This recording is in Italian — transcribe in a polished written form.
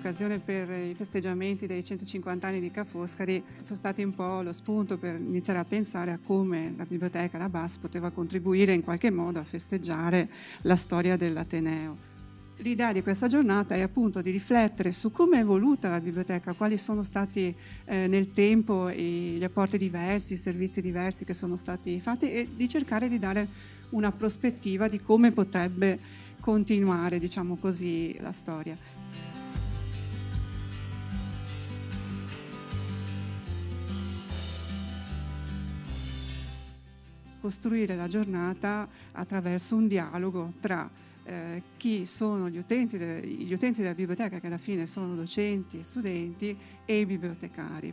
l'occasione per i festeggiamenti dei 150 anni di Ca' Foscari sono stati un po' lo spunto per iniziare a pensare a come la biblioteca, la BAS, poteva contribuire in qualche modo a festeggiare la storia dell'Ateneo. L'idea di questa giornata è appunto di riflettere su come è evoluta la biblioteca, quali sono stati nel tempo gli apporti diversi, i servizi diversi che sono stati fatti e di cercare di dare una prospettiva di come potrebbe continuare, diciamo così, la storia. Costruire la giornata attraverso un dialogo tra chi sono gli utenti della biblioteca, che alla fine sono docenti e studenti, e i bibliotecari.